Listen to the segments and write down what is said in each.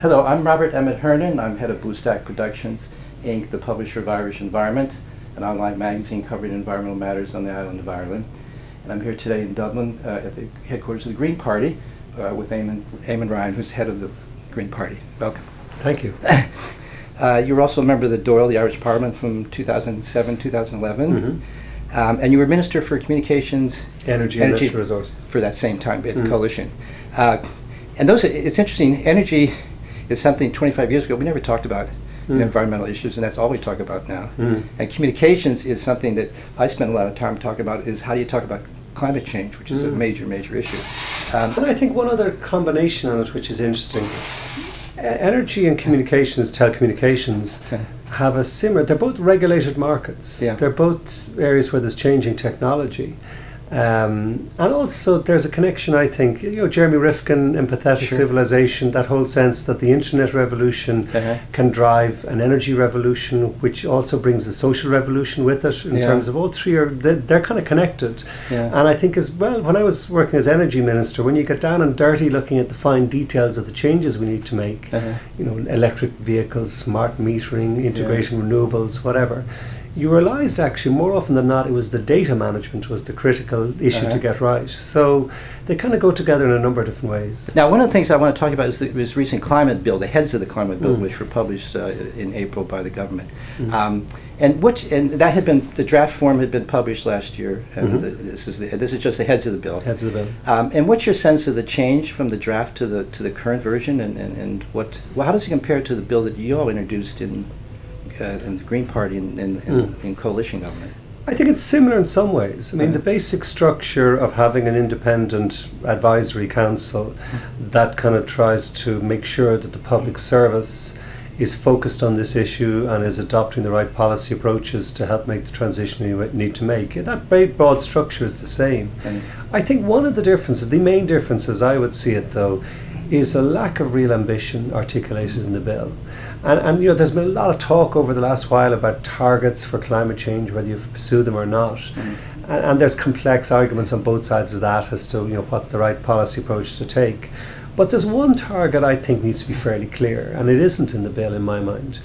Hello, I'm Robert Emmett Hernan. I'm head of Blue Stack Productions, Inc., the publisher of Irish Environment, an online magazine covering environmental matters on the island of Ireland. And I'm here today in Dublin at the headquarters of the Green Party with Eamon Ryan, who's head of the Green Party. Welcome. Thank you. You were also a member of the Dáil, the Irish Parliament, from 2007, 2011. And you were Minister for Communications, Energy and Natural Resources. For that same time, the coalition. And it's interesting, energy is something 25 years ago we never talked about environmental issues, and that's all we talk about now. And communications is something that I spend a lot of time talking about, is how do you talk about climate change, which is a major, major issue. And I think one other combination on it which is interesting, energy and communications, telecommunications, have a similar, they're both regulated markets. They're both areas where there's changing technology. And also there's a connection, I think, Jeremy Rifkin, Empathetic Civilization, that whole sense that the internet revolution can drive an energy revolution, which also brings a social revolution with it, in terms of all three they're kind of connected. And I think as well, when I was working as energy minister, when you get down and dirty looking at the fine details of the changes we need to make, electric vehicles, smart metering, integrating renewables, whatever, you realised actually more often than not it was the data management was the critical issue to get right. So they kind of go together in a number of different ways. Now, one of the things I want to talk about is this recent climate bill, the heads of the climate bill, which were published in April by the government. And that had been, the draft form had been published last year, and this is just the heads of the bill. Heads of the bill. And what's your sense of the change from the draft to the current version, and how does it compare to the bill that you all introduced in the Green Party in coalition government? I think it's similar in some ways. I mean, the basic structure of having an independent advisory council that kind of tries to make sure that the public service is focused on this issue and is adopting the right policy approaches to help make the transition you need to make. That very broad structure is the same. I think one of the differences, the main differences I would see it though, is a lack of real ambition articulated in the bill. And there's been a lot of talk over the last while about targets for climate change, whether you pursue them or not. And there's complex arguments on both sides of that as to what's the right policy approach to take. But there's one target I think needs to be fairly clear, and it isn't in the bill in my mind.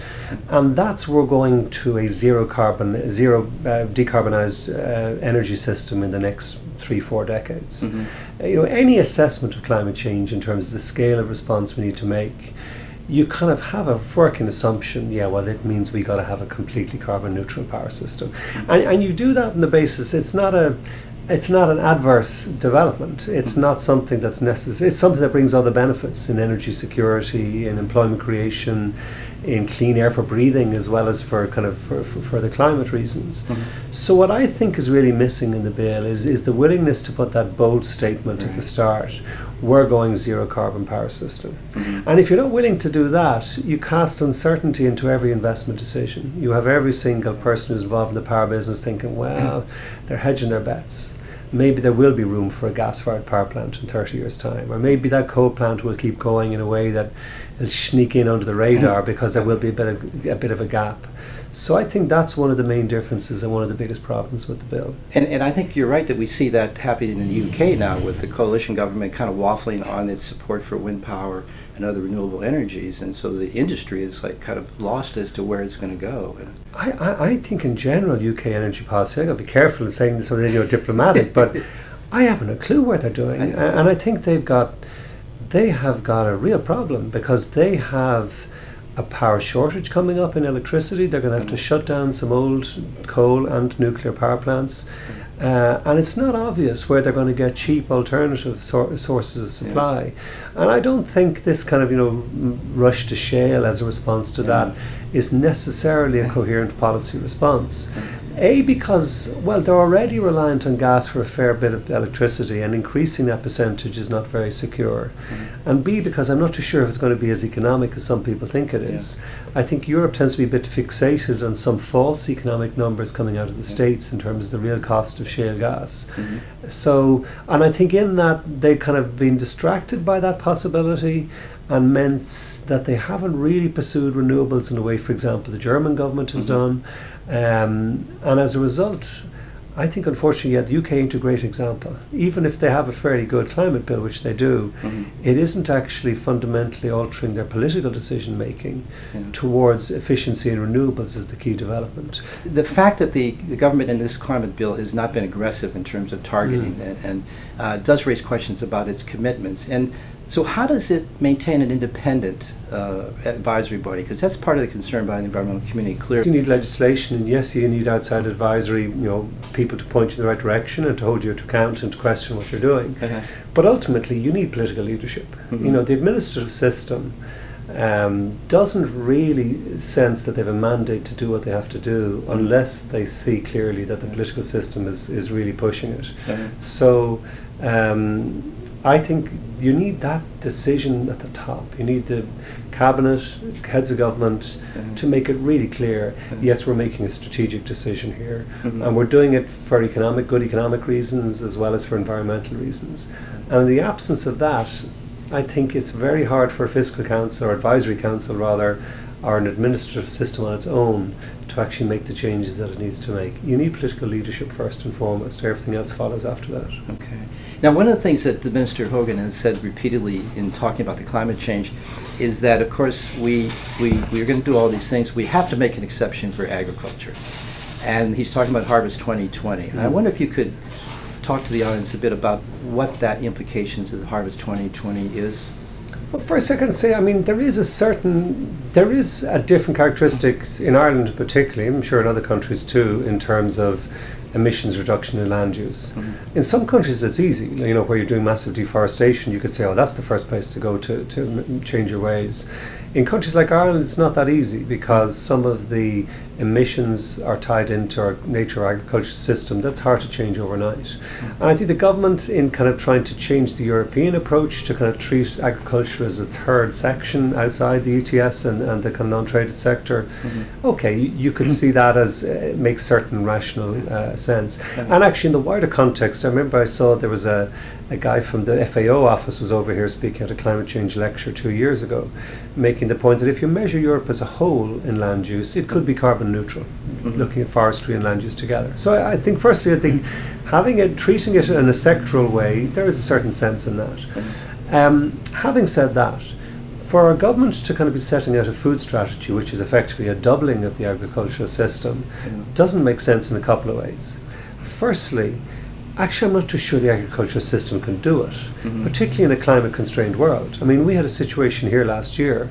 And that's we're going to a zero decarbonised energy system in the next 3-4 decades. Any assessment of climate change in terms of the scale of response we need to make, you kind of have a working assumption, it means we got to have a completely carbon neutral power system. And you do that on the basis, it's not an adverse development. It's not something that's necessary. It's something that brings other benefits in energy security, in employment creation, in clean air for breathing, as well as for for the climate reasons. So what I think is really missing in the bill is the willingness to put that bold statement at the start. We're going zero carbon power system. And if you're not willing to do that, you cast uncertainty into every investment decision. You have every single person who's involved in the power business thinking, well, they're hedging their bets. Maybe there will be room for a gas-fired power plant in 30 years' time, or maybe that coal plant will keep going in a way that will sneak in under the radar because there will be a bit of a gap. So I think that's one of the main differences and one of the biggest problems with the bill. And I think you're right that we see that happening in the UK now, with the coalition government kind of waffling on its support for wind power and other renewable energies, and so the industry is like kind of lost as to where it's going to go. I think in general UK energy policy, I've got to be careful in saying this so diplomatic, but I haven't a clue what they're doing. And I think they have got a real problem, because they have a power shortage coming up in electricity. They're going to have to shut down some old coal and nuclear power plants. And it's not obvious where they're going to get cheap alternative sources of supply. And I don't think this kind of rush to shale as a response to that is necessarily a coherent policy response. A, because, well, they're already reliant on gas for a fair bit of electricity, and increasing that percentage is not very secure. And B, because I'm not too sure if it's going to be as economic as some people think it is. I think Europe tends to be a bit fixated on some false economic numbers coming out of the States in terms of the real cost of shale gas. So, and I think in that they've kind of been distracted by that possibility, and meant that they haven't really pursued renewables in the way, for example, the German government has done. And as a result, I think unfortunately, yeah, the UK ain't a great example. Even if they have a fairly good climate bill, which they do, it isn't actually fundamentally altering their political decision making towards efficiency and renewables as the key development. The fact that the government in this climate bill has not been aggressive in terms of targeting and does raise questions about its commitments. And so how does it maintain an independent advisory body? Because that's part of the concern by the environmental community, clearly. You need legislation, and yes, you need outside advisory, people to point you in the right direction and to hold you to account and to question what you're doing. But ultimately, you need political leadership. The administrative system doesn't really sense that they have a mandate to do what they have to do unless they see clearly that the political system is really pushing it. So I think you need that decision at the top. You need the cabinet, heads of government to make it really clear, yes, we're making a strategic decision here, and we're doing it for good economic reasons as well as for environmental reasons. And in the absence of that, I think it's very hard for a fiscal council, or advisory council rather, or an administrative system on its own to actually make the changes that it needs to make. You need political leadership first and foremost. Everything else follows after that. Okay. Now, one of the things that the Minister Hogan has said repeatedly in talking about the climate change is that, of course, we're going to do all these things. We have to make an exception for agriculture. And he's talking about Harvest 2020. And I wonder if you could talk to the audience a bit about what that implications of the Harvest 2020 is. Well, first I can say, there is a different characteristics in Ireland particularly, I'm sure in other countries too, in terms of emissions reduction in land use. In some countries it's easy, where you're doing massive deforestation, you could say, oh, that's the first place to go to change your ways. In countries like Ireland, it's not that easy because some of the emissions are tied into our nature agriculture system. That's hard to change overnight. And I think the government, in kind of trying to change the European approach to kind of treat agriculture as a third section outside the ETS and the kind of non-traded sector, okay, you could see that as makes certain rational sense. And actually in the wider context, I remember I saw there was a guy from the FAO office was over here speaking at a climate change lecture 2 years ago, making the point that if you measure Europe as a whole in land use, it could be carbon neutral, looking at forestry and land use together. So I think firstly, treating it in a sectoral way, there is a certain sense in that. Having said that, for our government to kind of be setting out a food strategy, which is effectively a doubling of the agricultural system, doesn't make sense in a couple of ways. Firstly, actually, I'm not too sure the agricultural system can do it, particularly in a climate-constrained world. We had a situation here last year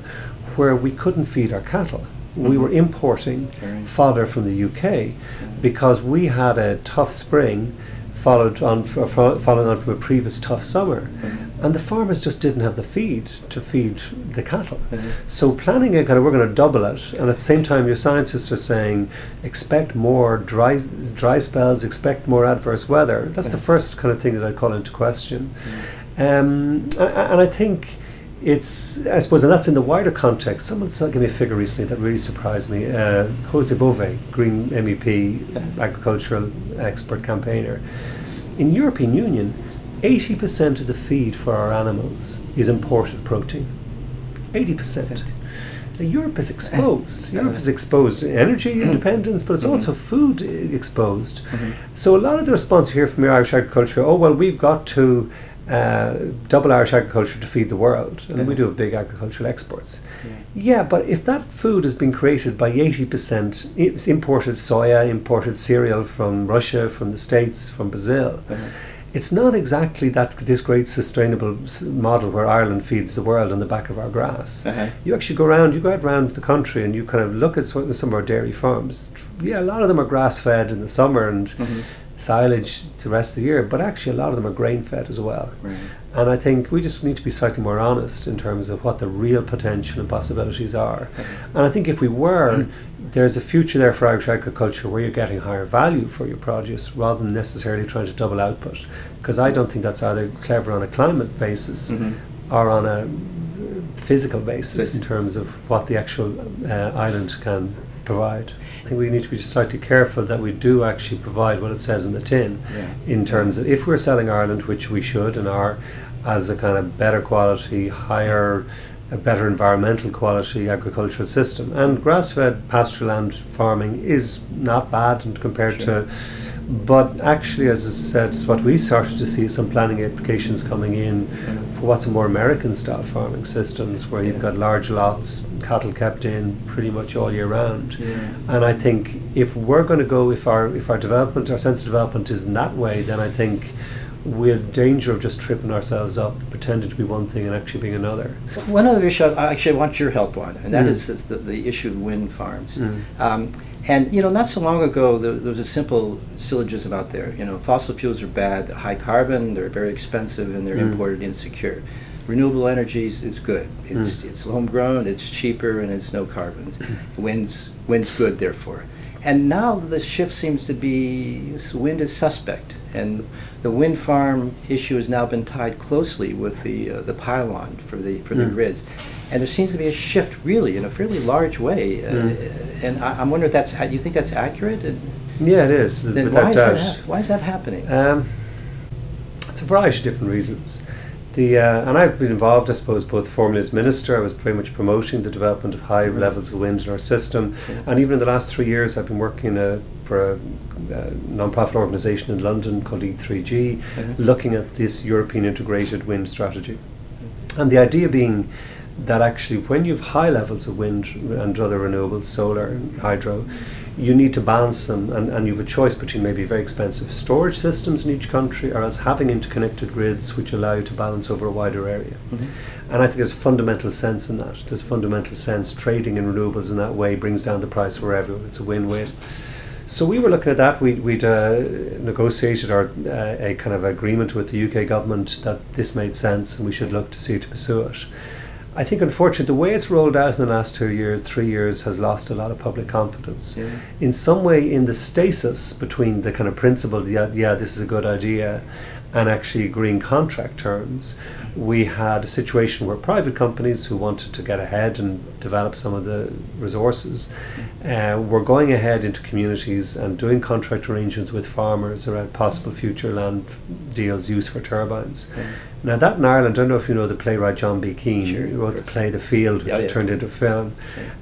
where we couldn't feed our cattle. We were importing fodder from the UK because we had a tough spring following on from a previous tough summer. And the farmers just didn't have the feed to feed the cattle. So planning we're going to double it, and at the same time your scientists are saying expect more dry spells, expect more adverse weather. That's the first kind of thing that I call into question. And I think I suppose, and that's in the wider context. Someone gave me a figure recently that really surprised me. Jose Bove, Green MEP, agricultural expert campaigner. In European Union, 80% of the feed for our animals is imported protein. 80%. Now, Europe is exposed. Europe is exposed to energy independence, but it's also food exposed. So a lot of the response here from Irish agriculture, oh, well, we've got to double Irish agriculture to feed the world, and we do have big agricultural exports. Yeah, but if that food has been created by 80%, it's imported soya, imported cereal from Russia, from the States, from Brazil, it's not exactly this great sustainable model where Ireland feeds the world on the back of our grass. You actually go out around the country and you kind of look at some of our dairy farms. Yeah, a lot of them are grass fed in the summer and silage the rest of the year, but actually a lot of them are grain fed as well. And I think we just need to be slightly more honest in terms of what the real potential and possibilities are. And I think if we were, there's a future there for Irish agriculture where you're getting higher value for your produce rather than necessarily trying to double output. Because I don't think that's either clever on a climate basis or on a physical basis in terms of what the actual island can provide. I think we need to be slightly careful that we do actually provide what it says in the tin in terms of if we're selling Ireland, which we should and are, as a kind of better quality, higher, a better environmental quality agricultural system. And grass-fed pasture land farming is not bad and compared to But actually, as I said, what we started to see some planning applications coming in for what's a more American style farming systems, where you've got large lots, cattle kept in pretty much all year round. And I think if we're going to go, if our development, our sense of development is in that way, then I think we're in danger of just tripping ourselves up, pretending to be one thing and actually being another. One other issue I actually want your help on, and that is the issue of wind farms. And not so long ago, there was a simple syllogism out there. Fossil fuels are bad, they're high carbon, they're very expensive, and they're imported insecure. Renewable energies is good. It's homegrown, it's cheaper, and it's no carbons. Wind's good, therefore. And now the shift seems to be wind is suspect, and the wind farm issue has now been tied closely with the pylon for the grids. And there seems to be a shift, really, in a fairly large way. And I'm wondering if you think that's accurate? Yeah, it is. Then why is that happening? It's a variety of different reasons. And I've been involved, I suppose, both formally as minister. I was very much promoting the development of high levels of wind in our system. And even in the last 3 years, I've been working for a non-profit organisation in London called E3G, looking at this European integrated wind strategy. And the idea being that actually when you have high levels of wind and other renewables, solar and hydro, you need to balance them, and you have a choice between maybe very expensive storage systems in each country, or else having interconnected grids which allow you to balance over a wider area. And I think there's fundamental sense in that. There's fundamental sense trading in renewables in that way brings down the price for everyone. It's a win-win. So we were looking at that. We'd negotiated a kind of agreement with the UK government that this made sense and we should look to see to pursue it. I think, unfortunately, the way it's rolled out in the last 2 years, 3 years, has lost a lot of public confidence. In some way, in the stasis between the kind of principle, yeah, this is a good idea, and actually agreeing contract terms, we had a situation where private companies who wanted to get ahead and develop some of the resources were going ahead into communities and doing contract arrangements with farmers around possible future land deals used for turbines. Now that in Ireland, I don't know if you know the playwright John B. Keane, who wrote the play The Field, which was turned into film.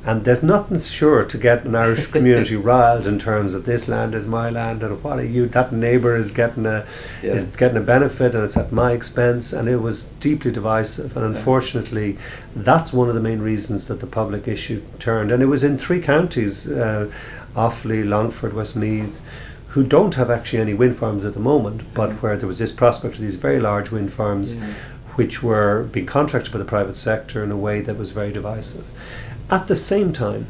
And there's nothing sure to get an Irish community riled in terms of this land is my land and what are you, that neighbour is getting a benefit and it's at my expense, and it was deeply divisive. And unfortunately, that's one of the main reasons that the public issue turned. And it was in 3 counties, Offaly, Longford, Westmeath, who don't have actually any wind farms at the moment, but where there was this prospect of these very large wind farms which were being contracted by the private sector in a way that was very divisive. At the same time,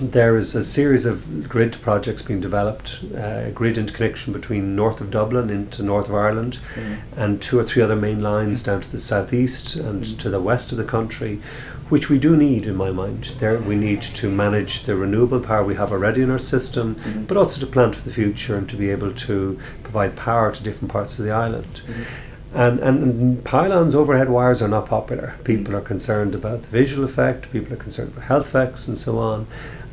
there is a series of grid projects being developed, grid interconnection between north of Dublin into north of Ireland, and 2 or 3 other main lines down to the southeast and to the west of the country, which we do need, in my mind. There we need to manage the renewable power we have already in our system, but also to plan for the future and to be able to provide power to different parts of the island. And pylons, overhead wires are not popular. People are concerned about the visual effect, people are concerned about health effects and so on.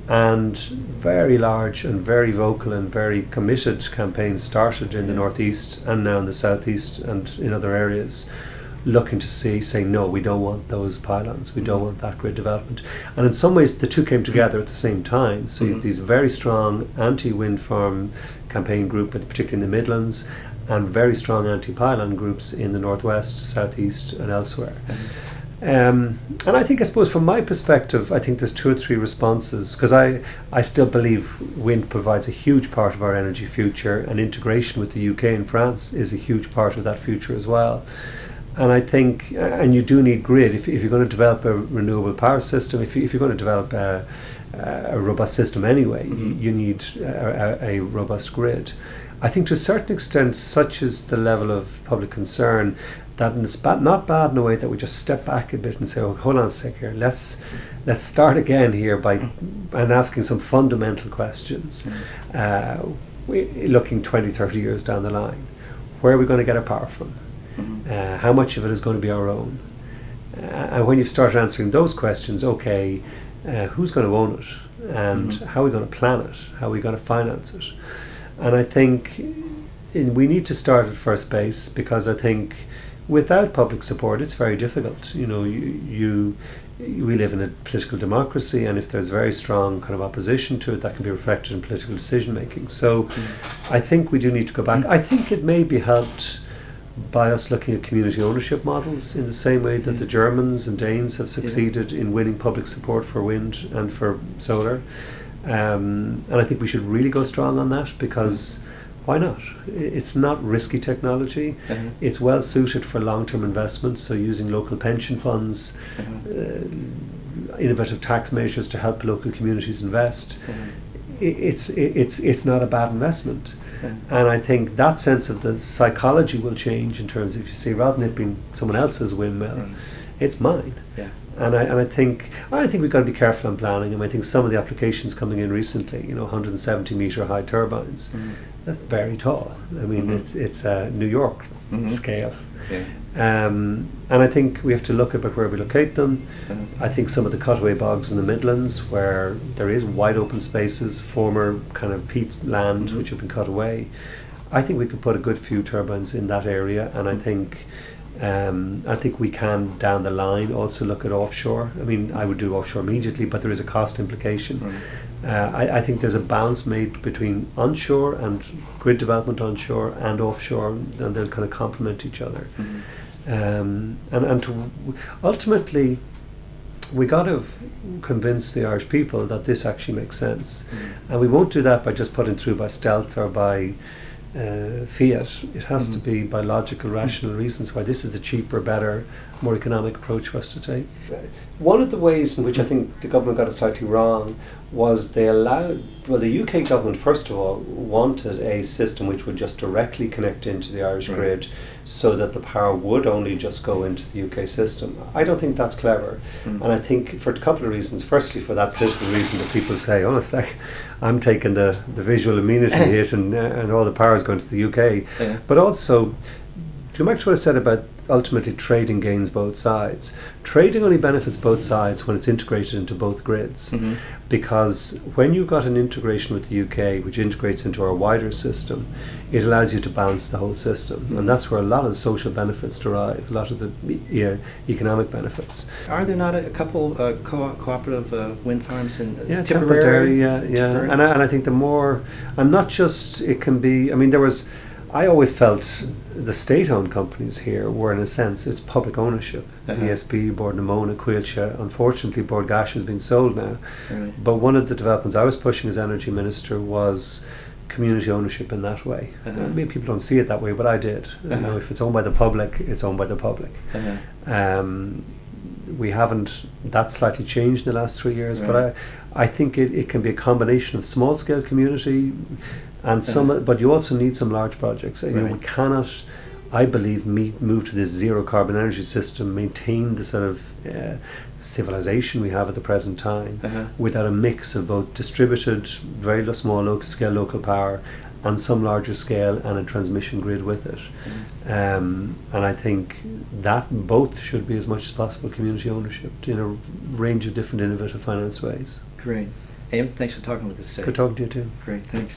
And very large and very vocal and very committed campaigns started in the northeast and now in the southeast and in other areas, looking to say no, we don't want those pylons, we don't want that grid development. And in some ways the two came together at the same time. So you have these very strong anti-wind farm campaign group, particularly in the Midlands, and very strong anti-pylon groups in the northwest, southeast and elsewhere. And I think, I suppose from my perspective, I think there's 2 or 3 responses, because I still believe wind provides a huge part of our energy future, and integration with the UK and France is a huge part of that future as well. And I think, and you do need grid, if you're going to develop a renewable power system, if you're going to develop a robust system anyway, you need a robust grid. I think to a certain extent, such is the level of public concern, that it's not bad in a way that we just step back a bit and say, oh, hold on a sec here, let's start again here by asking some fundamental questions. Looking 20, 30 years down the line, where are we going to get our power from? How much of it is going to be our own? And when you start answering those questions, okay, who's going to own it? And how are we going to plan it? How are we going to finance it? And I think we need to start at first base, because I think without public support it's very difficult. You know, we live in a political democracy, and if there's very strong kind of opposition to it, that can be reflected in political decision making. So I think we do need to go back. I think it may be helped by us looking at community ownership models in the same way that the Germans and Danes have succeeded in winning public support for wind and for solar. And I think we should really go strong on that, because why not? It's not risky technology. It's well suited for long-term investments, so using local pension funds, innovative tax measures to help local communities invest. It's not a bad investment. And I think that sense of the psychology will change in terms of, if you see, rather than it being someone else's windmill, it's mine. And I think we've got to be careful on planning. And I think some of the applications coming in recently, 170 metre high turbines, that's very tall. I mean, it's New York scale. And I think we have to look at where we locate them. I think some of the cutaway bogs in the Midlands, where there is wide open spaces, former kind of peat land which have been cut away, I think we could put a good few turbines in that area. And I think we can, down the line, also look at offshore. I mean, I would do offshore immediately, but there is a cost implication. I think there's a balance made between onshore and grid development onshore and offshore, and they'll kind of complement each other. Ultimately, we got to convince the Irish people that this actually makes sense. And we won't do that by just putting through by stealth or by fiat. It has to be by logical, rational reasons why this is the cheaper, better, more economic approach for us to take. One of the ways in which I think the government got it slightly wrong was they allowed, the UK government first of all wanted a system which would just directly connect into the Irish grid, so that the power would only just go into the UK system. I don't think that's clever. And I think for a couple of reasons. Firstly, for that political reason that people say, oh, it's like I'm taking the visual amenity hit and all the power is going to the UK. But also, to go back to what I said about ultimately trading gains both sides. Trading only benefits both sides when it's integrated into both grids. Because when you've got an integration with the UK which integrates into our wider system, it allows you to balance the whole system. And that's where a lot of the social benefits derive, a lot of the economic benefits. Are there not a couple cooperative wind farms in Tipperary? And I think the more, and not just, it can be, I mean, I always felt the state-owned companies here were, in a sense, it's public ownership. The ESB, Bord na Móna, Cuilche. Unfortunately, Bord Gáis has been sold now. But one of the developments I was pushing as Energy Minister was community ownership in that way. Maybe people don't see it that way, but I did. If it's owned by the public, it's owned by the public. We haven't, that slightly changed in the last 3 years, but I think it can be a combination of small-scale community and some, but you also need some large projects. You know, we cannot, I believe, move to this zero carbon energy system, maintain the sort of civilization we have at the present time without a mix of both distributed, very small local power and some larger scale and a transmission grid with it. And I think that both should be as much as possible community ownership in a range of different innovative finance ways. Great. Eamon, thanks for talking with us today. Good talking to you too. Great, thanks.